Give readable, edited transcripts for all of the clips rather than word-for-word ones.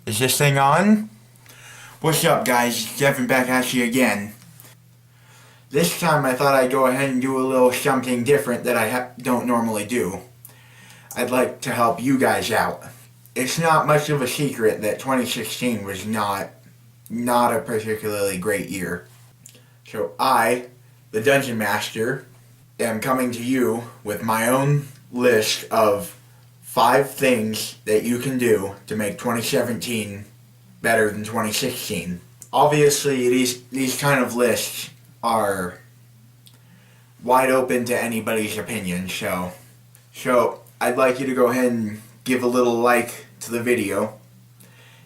Is this thing on? What's up, guys? It's Devin back at you again. This time I thought I'd go ahead and do a little something different that I don't normally do. I'd like to help you guys out. It's not much of a secret that 2016 was not a particularly great year. So I, the Dungeon Master, am coming to you with my own list of 5 things that you can do to make 2017 better than 2016. Obviously, these kind of lists are wide open to anybody's opinion, so I'd like you to go ahead and give a little like to the video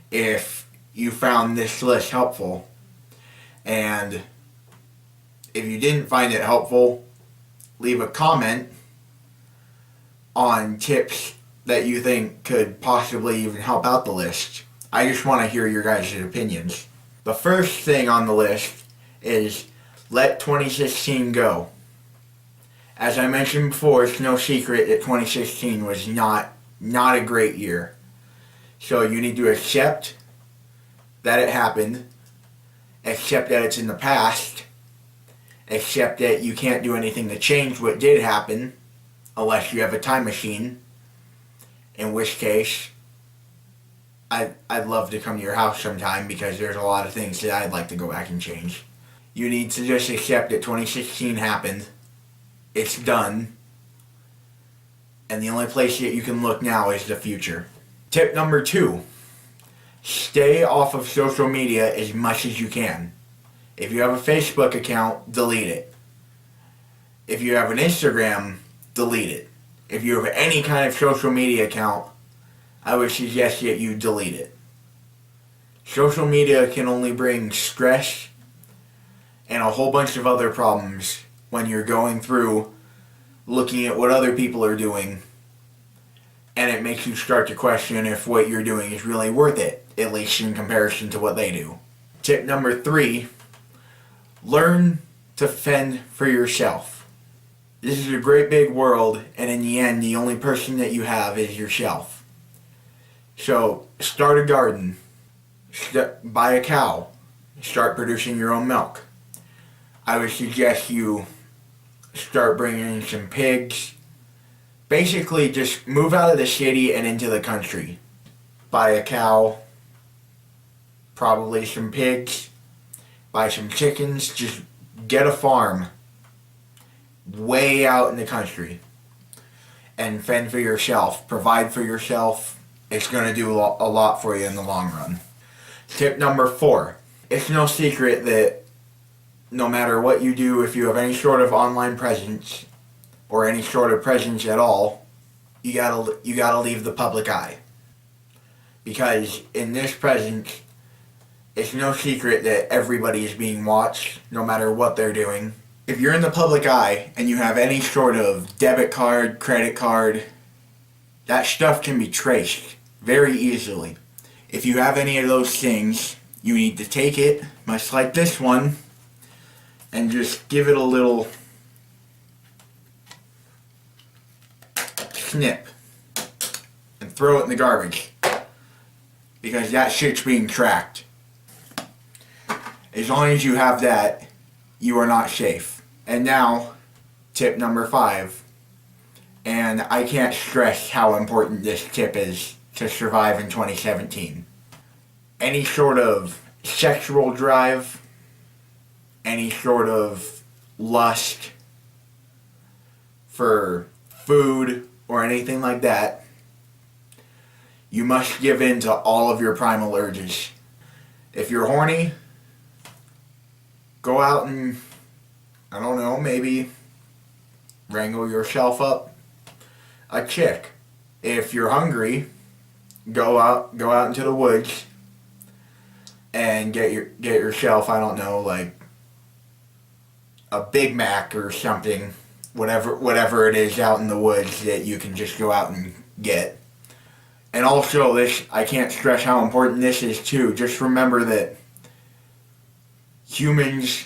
if you found this list helpful. And if you didn't find it helpful, leave a comment on tips that you think could possibly even help out the list. I just want to hear your guys' opinions. The first thing on the list is let 2016 go. As I mentioned before, it's no secret that 2016 was not a great year. So you need to accept that it happened, accept that it's in the past, accept that you can't do anything to change what did happen unless you have a time machine, in which case I'd love to come to your house sometime because there's a lot of things that I'd like to go back and change. You need to just accept that 2016 happened. It's done. And the only place that you can look now is the future. Tip number 2. Stay off of social media as much as you can. If you have a Facebook account, delete it. If you have an Instagram, delete it. If you have any kind of social media account, I would suggest that you delete it. Social media can only bring stress and a whole bunch of other problems when you're going through looking at what other people are doing, and it makes you start to question if what you're doing is really worth it, at least in comparison to what they do. Tip number 3, learn to fend for yourself. This is a great big world, and in the end, the only person that you have is yourself. So, start a garden, buy a cow, start producing your own milk. I would suggest you start bringing in some pigs. Basically, just move out of the city and into the country. Buy a cow, probably some pigs, buy some chickens, just get a farm way out in the country and fend for yourself, provide for yourself. It's going to do a lot for you in the long run. Tip number 4. It's no secret that no matter what you do, if you have any sort of online presence or any sort of presence at all, you gotta leave the public eye. Because in this presence, it's no secret that everybody is being watched, no matter what they're doing. If you're in the public eye and you have any sort of debit card, credit card, that stuff can be traced very easily. If you have any of those things, you need to take it, much like this one, and just give it a little snip and throw it in the garbage, because that shit's being tracked. As long as you have that, you are not safe. And now, tip number 5, and I can't stress how important this tip is to survive in 2017. Any sort of sexual drive, any sort of lust for food or anything like that, you must give in to all of your primal urges. If you're horny, go out and, I don't know, maybe wrangle yourself up a chick. If you're hungry, go out into the woods and get yourself, I don't know, like a Big Mac or something, whatever it is out in the woods that you can just go out and get. And also this, I can't stress how important this is too. Just remember that humans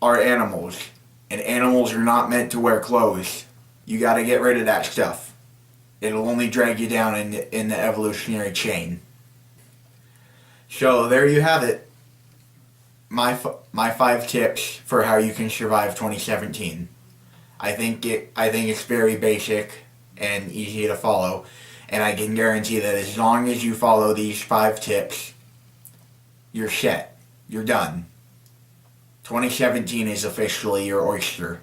are animals, and animals are not meant to wear clothes. You gotta get rid of that stuff. It'll only drag you down in the evolutionary chain. So there you have it. My 5 tips for how you can survive 2017. I think it's very basic and easy to follow, and I can guarantee that as long as you follow these 5 tips, you're set. You're done. 2017 is officially your oyster.